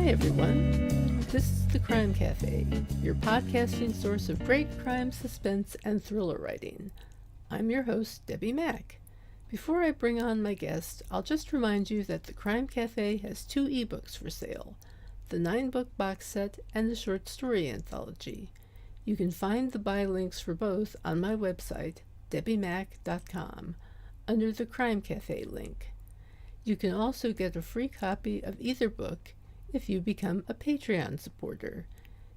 Hi, everyone. This is the Crime Cafe, your podcasting source of great crime, suspense, and thriller writing. I'm your host, Debbi Mack. Before I bring on my guest, I'll just remind you that the Crime Cafe has 2 ebooks for sale, the 9-book box set and the short story anthology. You can find the buy links for both on my website, debbimack.com, under the Crime Cafe link. You can also get a free copy of either book if you become a Patreon supporter.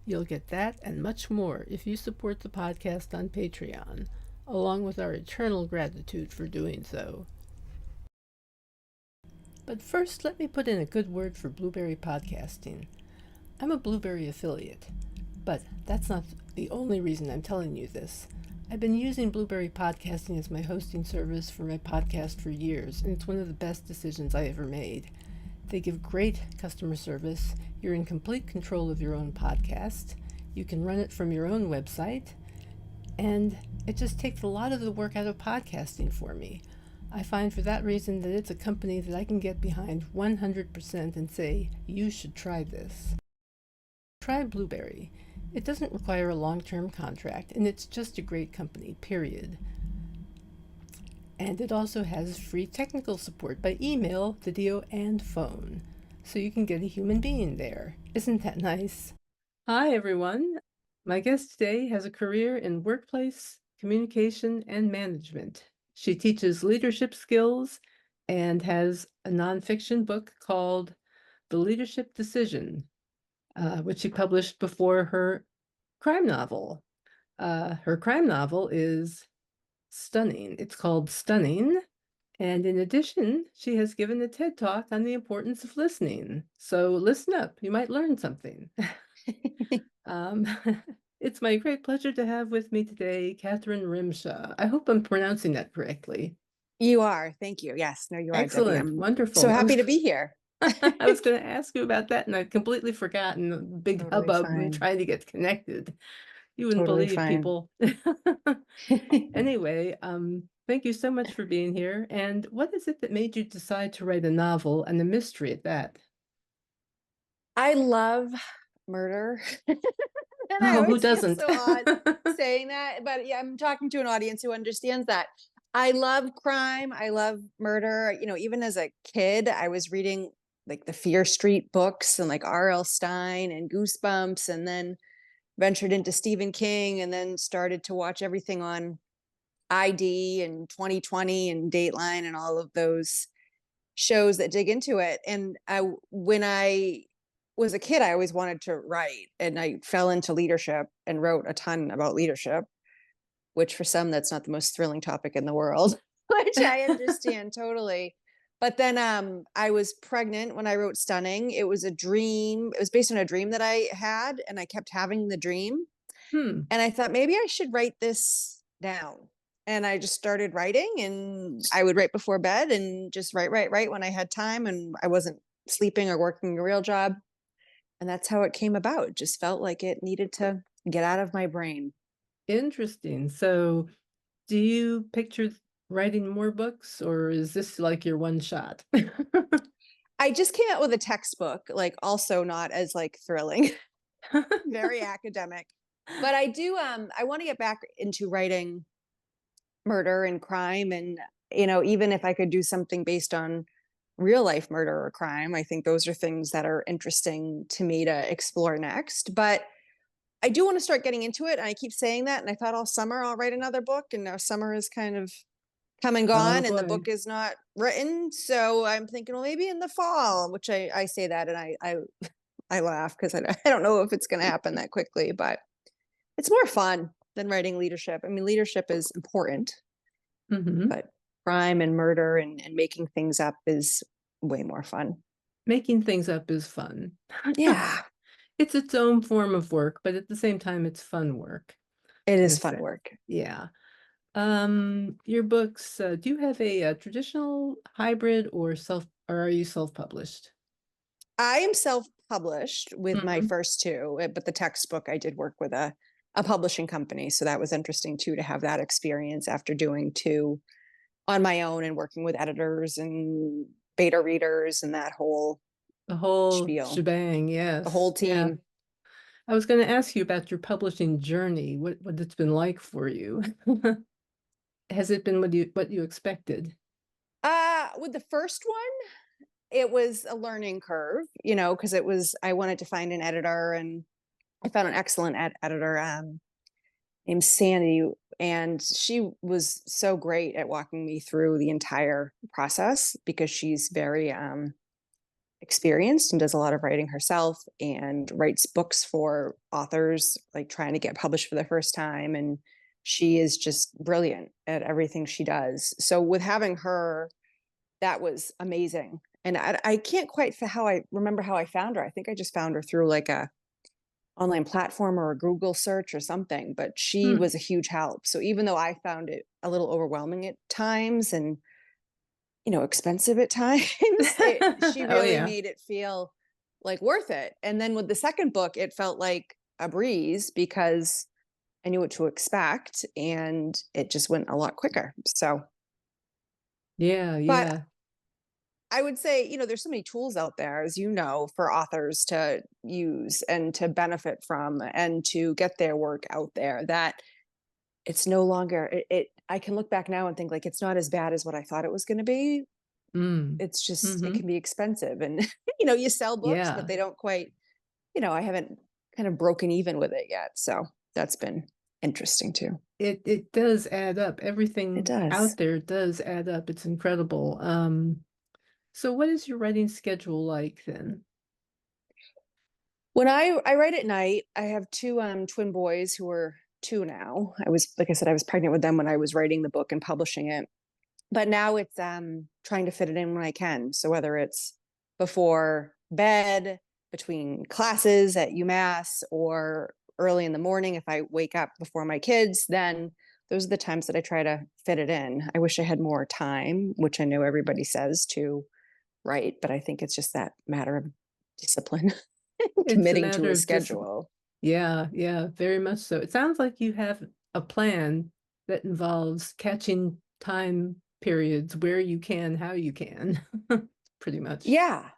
You'll get that and much more if you support the podcast on Patreon, along with our eternal gratitude for doing so. But first, let me put in a good word for Blueberry Podcasting. I'm a Blueberry affiliate, but that's not the only reason I'm telling you this. I've been using Blueberry Podcasting as my hosting service for my podcast for years, and it's one of the best decisions I ever made. They give great customer service. You're in complete control of your own podcast. You can run it from your own website, and it just takes a lot of the work out of podcasting for me. I find for that reason that it's a company that I can get behind 100% and say, you should try this. Try Blueberry. It doesn't require a long-term contract, and it's just a great company, period. And it also has free technical support by email, video, and phone, so you can get a human being there. Isn't that nice? Hi, everyone. My guest today has a career in workplace communication and management. She teaches leadership skills and has a nonfiction book called The Leadership Decision, which she published before her crime novel. Her crime novel is stunning. It's called Stunning. And in addition, she has given a TED Talk on the importance of listening. So listen up, you might learn something. It's my great pleasure to have with me today, Catherine Rymsha. I hope I'm pronouncing that correctly. You are. Thank you. Yes. No, you are, Excellent. Debbie. I'm wonderful. so happy to be here. I was going to ask you about that, and I'd completely forgotten the big Totally hubbub and fine. trying to get connected. You wouldn't Totally believe fine. people. Anyway, thank you so much for being here. And what is it that made you decide to write a novel and a mystery at that? I love murder. And I Oh, who always feel doesn't? so odd saying that, but yeah, I'm talking to an audience who understands that. I love crime. I love murder. You know, even as a kid, I was reading like the Fear Street books and like R.L. Stine and Goosebumps, and then ventured into Stephen King, and then started to watch everything on ID and 2020 and Dateline and all of those shows that dig into it. And when I was a kid, I always wanted to write, and I fell into leadership and wrote a ton about leadership, which for some, that's not the most thrilling topic in the world, which I understand totally. But then I was pregnant when I wrote Stunning. It was a dream. It was based on a dream that I had, and I kept having the dream. And I thought maybe I should write this down. And I just started writing, and I would write before bed and just write when I had time and I wasn't sleeping or working a real job. And that's how it came about. It just felt like it needed to get out of my brain. Interesting. So do you picture writing more books, or is this like your one shot? I just came out with a textbook, like also not as like thrilling, very academic. But I do, I want to get back into writing murder and crime. And, you know, even if I could do something based on real life murder or crime, I think those are things that are interesting to me to explore next. But I do want to start getting into it. And I keep saying that. And I thought all summer I'll write another book. And now summer is kind of come and gone, and the book is not written. So I'm thinking, well, maybe in the fall, which I say that, and I laugh because I don't know if it's going to happen that quickly, but it's more fun than writing leadership. I mean, leadership is important, but crime and murder and making things up is way more fun. Making things up is fun. Yeah. It's its own form of work, but at the same time, it's fun work. It is fun work. Yeah. Your books, do you have a traditional hybrid or are you self-published? I am self-published with my first 2, but the textbook I did work with a publishing company. So that was interesting too, to have that experience after doing 2 on my own and working with editors and beta readers and that whole The whole spiel, shebang, the whole yes. Yeah. team. I was going to ask you about your publishing journey, what it's been like for you. Has it been what you expected? With the first one, it was a learning curve, because I wanted to find an editor, and I found an excellent editor named Sandy, and she was so great at walking me through the entire process because she's very experienced and does a lot of writing herself and writes books for authors like trying to get published for the first time. And she is just brilliant at everything she does. So with having her, that was amazing. And I can't quite how I remember how I found her. I think I just found her through like a online platform or a Google search or something, but she Hmm. was a huge help. So even though I found it a little overwhelming at times and expensive at times, she Oh really yeah. made it feel like worth it. And then with the second book, it felt like a breeze because I knew what to expect and it just went a lot quicker. So, Yeah, but yeah. I would say, there's so many tools out there, as you know, for authors to use and to benefit from and to get their work out there that it's no longer, I can look back now and think like it's not as bad as what I thought it was going to be. Mm. It's just, it Mm-hmm. can be expensive. And, you sell books, but Yeah. they don't quite, I haven't kind of broken even with it yet. So that's been interesting too. It does add up. It Everything does. out there does add up. It's incredible. So what is your writing schedule like then? When I write at night, I have two twin boys who are two now. Like I said, I was pregnant with them when I was writing the book and publishing it. But now it's trying to fit it in when I can. So whether it's before bed, between classes at UMass, or early in the morning if I wake up before my kids, then those are the times that I try to fit it in. I wish I had more time, which I know everybody says to write, but I think it's just that matter of discipline, It's a committing to matter a of discipline. schedule. Yeah, yeah, very much so. It sounds like you have a plan that involves catching time periods where you can, how you can, pretty much. Yeah.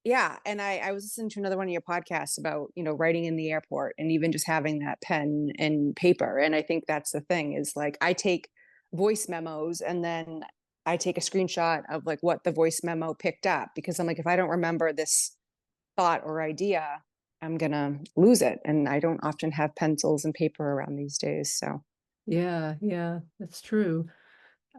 Yeah. And I was listening to another one of your podcasts about, writing in the airport and even just having that pen and paper. And I think that's the thing is like I take voice memos and then I take a screenshot of like what the voice memo picked up because I'm like, if I don't remember this thought or idea, I'm gonna lose it. And I don't often have pencils and paper around these days. So Yeah, yeah, that's true.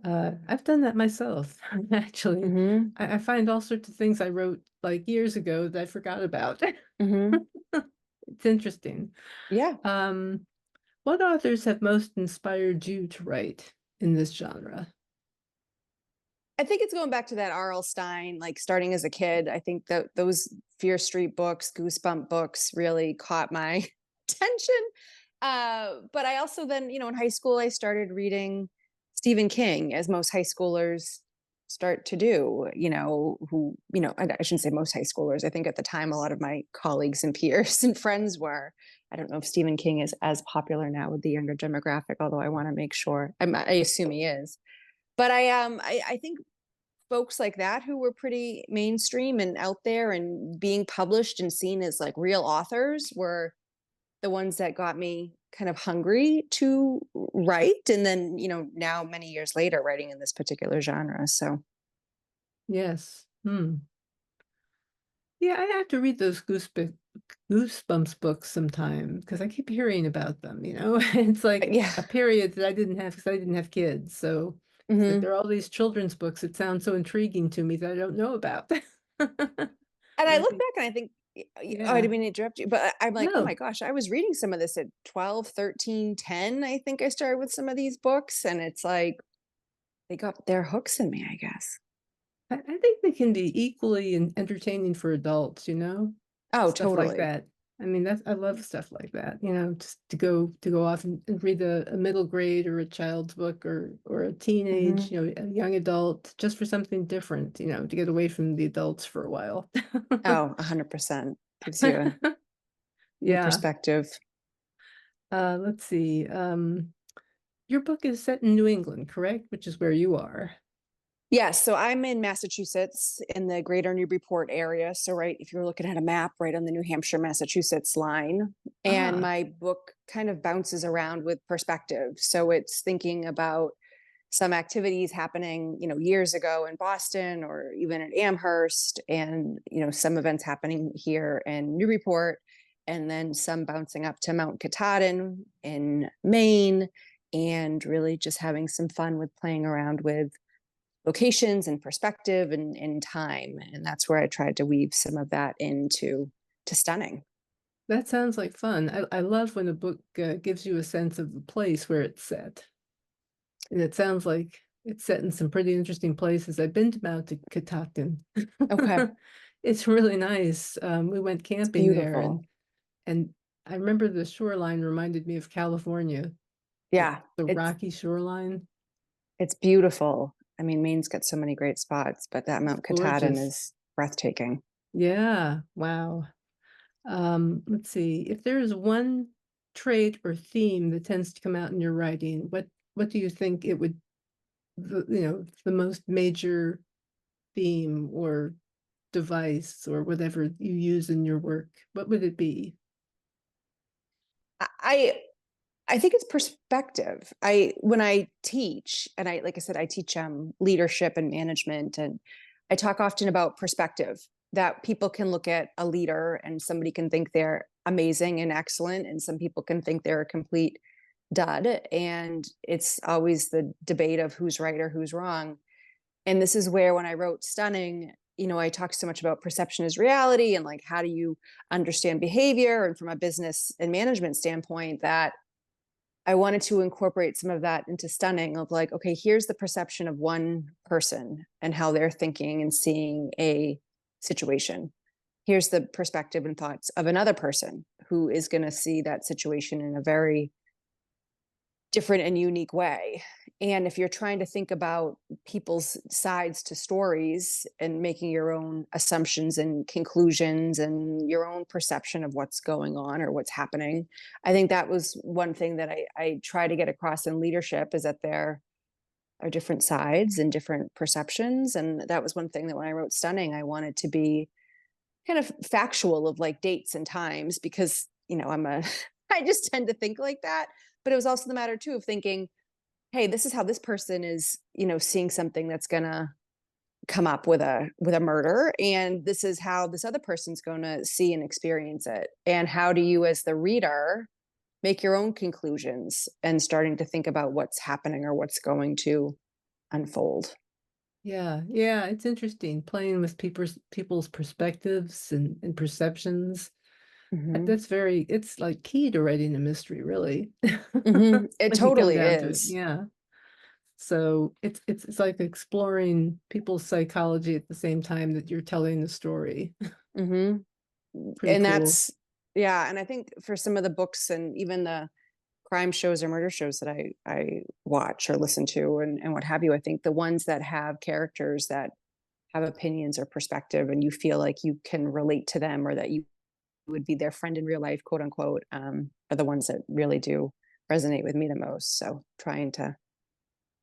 I've done that myself, actually. hmm I find all sorts of things I wrote like years ago that I forgot about. hmm It's interesting. yeah. Um, what authors have most inspired you to write in this genre? I think it's going back to that R.L. Stein, like starting as a kid. I think that those Fear Street books, Goosebump books really caught my attention. But I also then, in high school, I started reading Stephen King, as most high schoolers start to do, I shouldn't say most high schoolers. I think at the time, a lot of my colleagues and peers and friends were. I don't know if Stephen King is as popular now with the younger demographic, although I want to make sure. I assume he is. But I think folks like that who were pretty mainstream and out there and being published and seen as like real authors were the ones that got me kind of hungry to write. And then, now many years later, writing in this particular genre. So, Yes. Hmm. Yeah, I have to read those Goosebumps books sometime because I keep hearing about them, you know? It's like yeah. a period that I didn't have because I didn't have kids. So it's like hmm there are all these children's books that sound so intriguing to me that I don't know about. And And I I look think, back and I think, oh, I yeah, didn't mean to interrupt you, but I'm like, oh my no, gosh, I was reading some of this at 12, 13, 10. I think I started with some of these books. And it's like, they got their hooks in me, I guess. I think they can be equally entertaining for adults, you know? Oh, Stuff like totally. that. I mean, that's I love stuff like that, you know, just to go off and read a middle grade or a child's book or a teenage, hmm you know, a young adult, just for something different, you know, to get away from the adults for a while. Oh, 100%. Gives you a new Yeah. perspective. Let's see. Your book is set in New England, correct? Which is where you are. Yes, so I'm in Massachusetts in the greater Newburyport area. So, right, if you're looking at a map, right on the New Hampshire, Massachusetts line. And Ah, my book kind of bounces around with perspective. So it's thinking about some activities happening, years ago in Boston or even at Amherst, and, some events happening here in Newburyport, and then some bouncing up to Mount Katahdin in Maine, and really just having some fun with playing around with locations and perspective and time. And that's where I tried to weave some of that into to stunning. that sounds like fun. I love when a book gives you a sense of the place where it's set. And it sounds like it's set in some pretty interesting places. I've been to Mount Katahdin. Okay. It's really nice. We went It's camping there, beautiful. and I remember the shoreline reminded me of California, Yeah. the It's rocky shoreline. it's beautiful. I mean, Maine's got so many great spots, but that It's Mount Katahdin gorgeous. is breathtaking. Yeah, wow. Let's see. If there's one trait or theme that tends to come out in your writing, what do you think it would, the most major theme or device or whatever you use in your work? What would it be? I I think it's perspective. When I teach, and like I said, I teach leadership and management, and I talk often about perspective, that people can look at a leader and somebody can think they're amazing and excellent, and some people can think they're a complete dud. And it's always the debate of who's right or who's wrong. And this is where, when I wrote Stunning, I talked so much about perception is reality, and like, how do you understand behavior, and from a business and management standpoint, that I wanted to incorporate some of that into Stunning, of like, okay, here's the perception of one person and how they're thinking and seeing a situation. Here's the perspective and thoughts of another person who is going to see that situation in a very different and unique way. And if you're trying to think about people's sides to stories and making your own assumptions and conclusions and your own perception of what's going on or what's happening, I think that was one thing that I try to get across in leadership, is that there are different sides and different perceptions. And that was one thing that when I wrote Stunning, I wanted to be kind of factual of like dates and times, because, I just tend to think like that. But it was also the matter too of thinking, hey, this is how this person is, seeing something that's gonna come up with a murder, and this is how this other person's going to see and experience it. And how do you, as the reader, make your own conclusions and starting to think about what's happening or what's going to unfold. Yeah, yeah, it's interesting playing with people's perspectives and perceptions. Hmm. It's like key to writing a mystery, really. Hmm. It When you come totally down to it, is. yeah. So it's like exploring people's psychology at the same time that you're telling the story. Hmm. Pretty And cool. that's, yeah. And I think for some of the books and even the crime shows or murder shows that I watch or listen to, and what have you, I think the ones that have characters that have opinions or perspective, and you feel like you can relate to them, or that you would be their friend in real life, quote unquote, are the ones that really do resonate with me the most. So trying to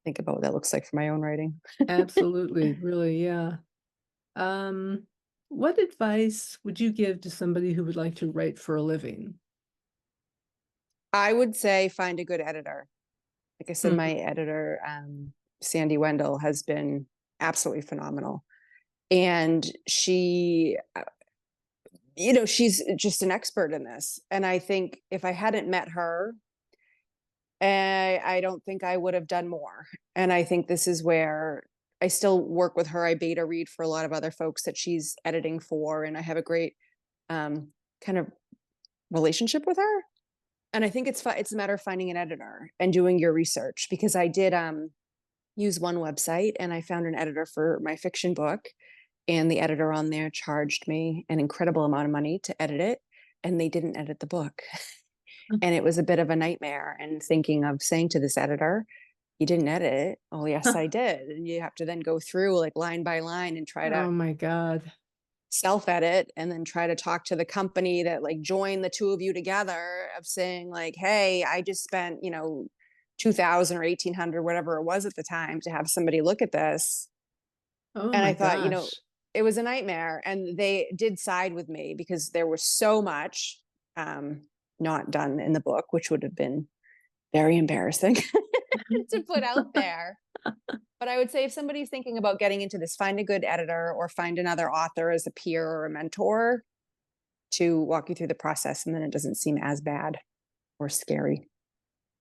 think about what that looks like for my own writing. Absolutely, really, yeah. Um, what advice would you give to somebody who would like to write for a living? I would say find a good editor. Like I said, my Mhm. editor, Sandy Wendell, has been absolutely phenomenal. And she's just an expert in this. And I think if I hadn't met her, I don't think I would have done more. And I think this is where I still work with her. I beta read for a lot of other folks that she's editing for, and I have a great kind of relationship with her. And I think it's a matter of finding an editor and doing your research, because I did use one website and I found an editor for my fiction book, and the editor on there charged me an incredible amount of money to edit it, and they didn't edit the book. And it was a bit of a nightmare, and thinking of saying to this editor, "You didn't edit it." "Oh, yes, I did." And you have to then go through like line by line and try to Oh my God. self edit, and then try to talk to the company that like joined the two of you together, of saying like, "Hey, I just spent, 2000 or 1800, whatever it was at the time, to have somebody look at this. Oh And my I thought, gosh. it was a nightmare. And they did side with me because there was so much um, not done in the book, which would have been very embarrassing to put out there. But I would say if somebody's thinking about getting into this, find a good editor or find another author as a peer or a mentor to walk you through the process. And then it doesn't seem as bad or scary.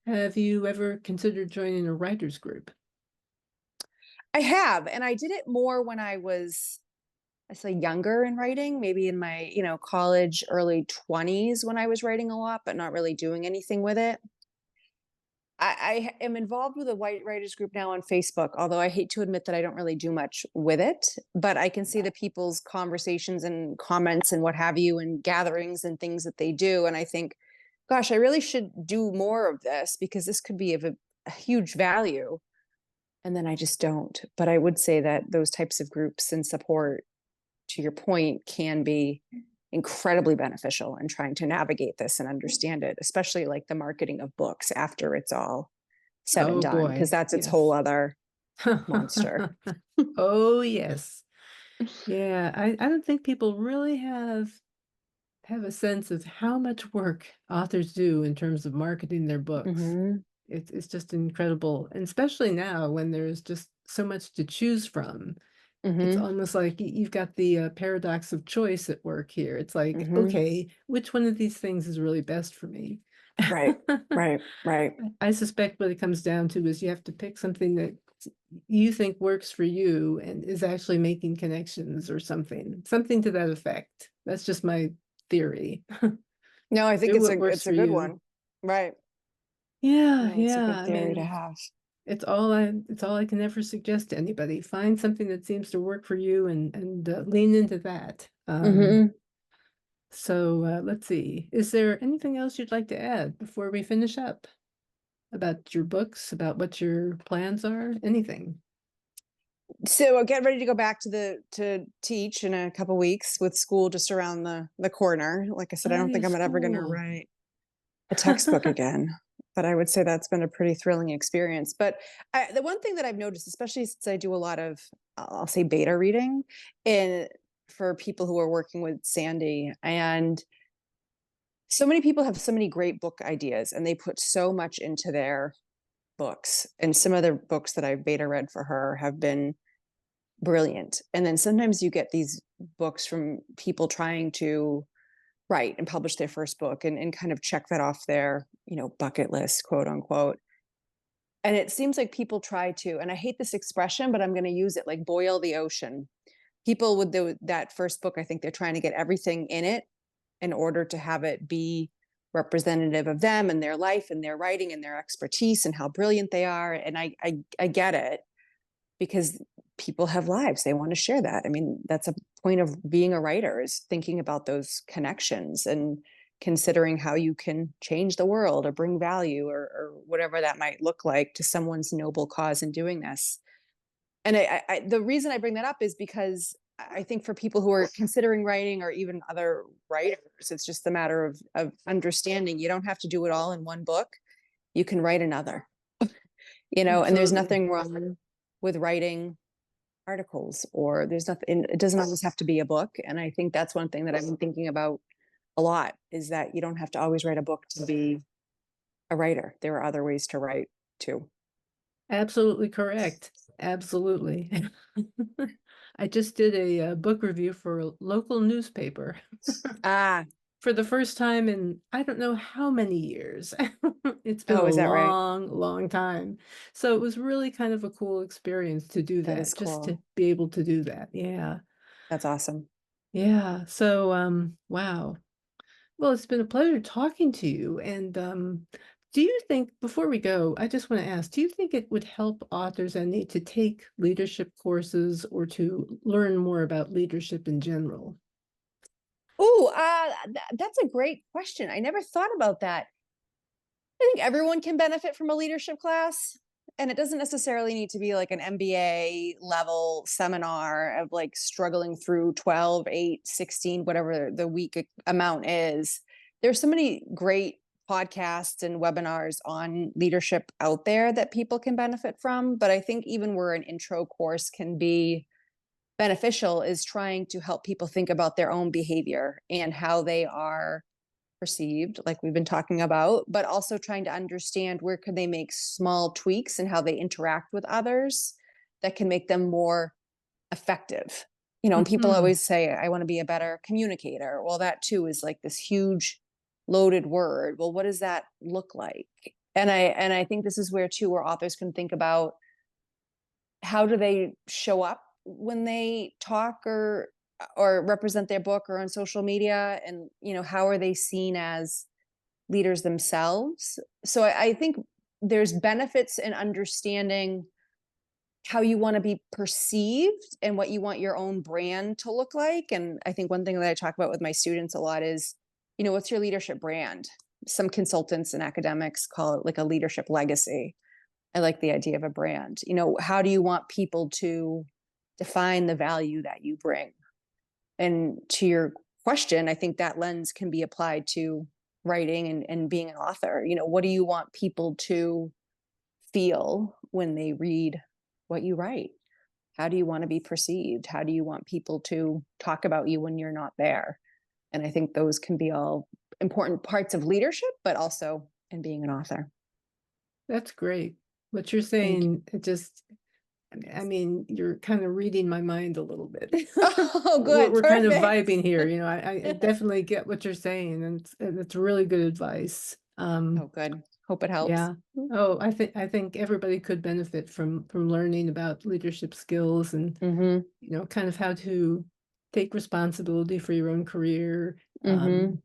Have you ever considered joining a writers group? I have. And I did it more when I was, I say younger in writing, maybe in my, college, early 20s when I was writing a lot, but not really doing anything with it. I am involved with a white writers group now on Facebook, although I hate to admit that I don't really do much with it. But I can see the people's conversations and comments and what have you, and gatherings and things that they do. And I think, gosh, I really should do more of this because this could be of a huge value. And then I just don't. But I would say that those types of groups and support, to your point, can be incredibly beneficial in trying to navigate this and understand it, especially like the marketing of books after it's all said and Oh done, because boy, that's its whole yes. other monster. Oh yes. Yeah, I don't think people really have a sense of how much work authors do in terms of marketing their books. Hmm. It's just incredible, and especially now when there's just so much to choose from. It's Hmm. almost like you've got the paradox of choice at work here. It's like, Hmm. okay, which one of these things is really best for me? Right. Right. Right. I suspect what it comes down to is you have to pick something that you think works for you and is actually making connections or something to that effect. That's just my theory. No, I think Do it's what a works it's a for good you. one. Right. Yeah, No, it's a yeah. good I theory to mean, have. it's all I can ever suggest to anybody. Find something that seems to work for you and lean into that. Hmm. So let's see. Is there anything else you'd like to add before we finish up about your books, about what your plans are? Anything? So I'll get ready to go back to teach in a couple weeks with school just around the corner. Like I said, I Oh, don't yeah, think I'm ever going to school. write a textbook again. But I would say that's been a pretty thrilling experience. But the one thing that I've noticed, especially since I do a lot of, I'll say beta reading in for people who are working with Sandy, and so many people have so many great book ideas and they put so much into their books. And some of the books that I've beta read for her have been brilliant. And then sometimes you get these books from people trying to write and publish their first book and kind of check that off their, bucket list, quote unquote. And it seems like people try to, and I hate this expression, but I'm going to use it, like boil the ocean. People with that first book, I think they're trying to get everything in it in order to have it be representative of them and their life and their writing and their expertise and how brilliant they are. And I get it because people have lives. They want to share that. I mean, that's a point of being a writer, is thinking about those connections and considering how you can change the world or bring value or whatever that might look like to someone's noble cause in doing this. And the reason I bring that up is because I think for people who are considering writing or even other writers, it's just a matter of understanding you don't have to do it all in one book. You can write another, and there's Absolutely. nothing wrong with writing articles, or there's nothing, it doesn't always have to be a book. And I think that's one thing that I've been thinking about a lot, is that you don't have to always write a book to be a writer. There are other ways to write too. Absolutely correct. Absolutely. I just did a, book review for a local newspaper Ah. for the first time in I don't know how many years. It's been Oh, a is that right? long, long time. So it was really kind of a cool experience to do That is that, just to cool. be able to do that. Yeah. That's awesome. Yeah. So, wow. Well, it's been a pleasure talking to you. And do you think, before we go, I just want to ask, do you think it would help authors I need to take leadership courses or to learn more about leadership in general? Oh, that's a great question. I never thought about that. I think everyone can benefit from a leadership class. And it doesn't necessarily need to be like an MBA level seminar of like struggling through 12, 8, 16, whatever the week amount is. There's so many great podcasts and webinars on leadership out there that people can benefit from. But I think even where an intro course can be beneficial is trying to help people think about their own behavior and how they are perceived, like we've been talking about, but also trying to understand where could they make small tweaks in how they interact with others that can make them more effective. And people Mhm. always say, I want to be a better communicator. Well, that too is like this huge loaded word. Well, what does that look like? And I think this is where authors can think about how do they show up when they talk or represent their book or on social media, and how are they seen as leaders themselves. So I think there's benefits in understanding how you want to be perceived and what you want your own brand to look like. And I think one thing that I talk about with my students a lot is, what's your leadership brand? Some consultants and academics call it like a leadership legacy. I like the idea of a brand. How do you want people to define the value that you bring? And to your question, I think that lens can be applied to writing and being an author. What do you want people to feel when they read what you write? How do you want to be perceived? How do you want people to talk about you when you're not there? And I think those can be all important parts of leadership, but also in being an author. That's great. What you're Thank you. saying, I mean, you're kind of reading my mind a little bit. Oh, We're, good. we're kind of Perfect. vibing here. I definitely get what you're saying, and it's really good advice. Oh, good. Hope it helps. Yeah. Oh, I think everybody could benefit from learning about leadership skills and Mm-hmm. kind of how to take responsibility for your own career. Mm-hmm.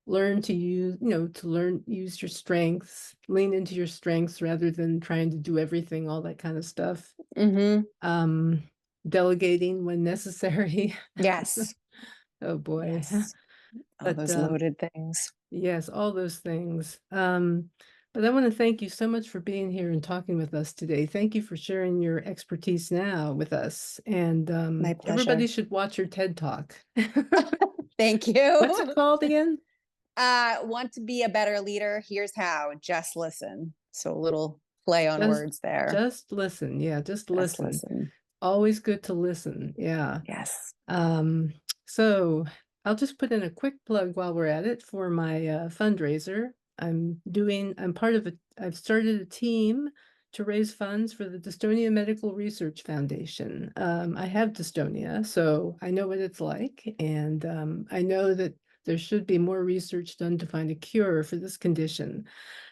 Learn to use your strengths, lean into your strengths rather than trying to do everything, all that kind of stuff. Mm-hmm. Um, Delegating when necessary. Yes. Oh boy. Yes. All But those loaded things. yes, all those things. But I want to thank you so much for being here and talking with us today. Thank you for sharing your expertise now with us. And My everybody pleasure. should watch your TED Talk. Thank What's it you. called again? Want to be a better leader? Here's how. Just listen. So a little play on Just words there. just listen. Yeah, just Just listen. listen. Always good to listen. Yeah. Yes. Um, so I'll just put in a quick plug while we're at it for my fundraiser. I've started a team to raise funds for the Dystonia Medical Research Foundation. I have dystonia, so I know what it's like, and I know that there should be more research done to find a cure for this condition.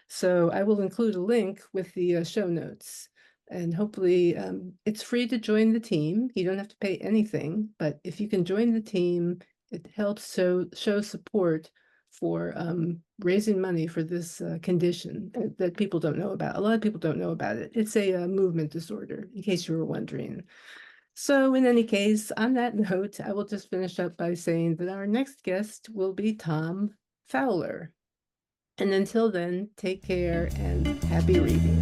So I will include a link with the show notes. And hopefully it's free to join the team. You don't have to pay anything, but if you can join the team, it helps show support for raising money for this condition that people don't know about. A lot of people don't know about it. It's a movement disorder, in case you were wondering. So in any case, on that note, I will just finish up by saying that our next guest will be Tom Fowler. And until then, take care and happy reading.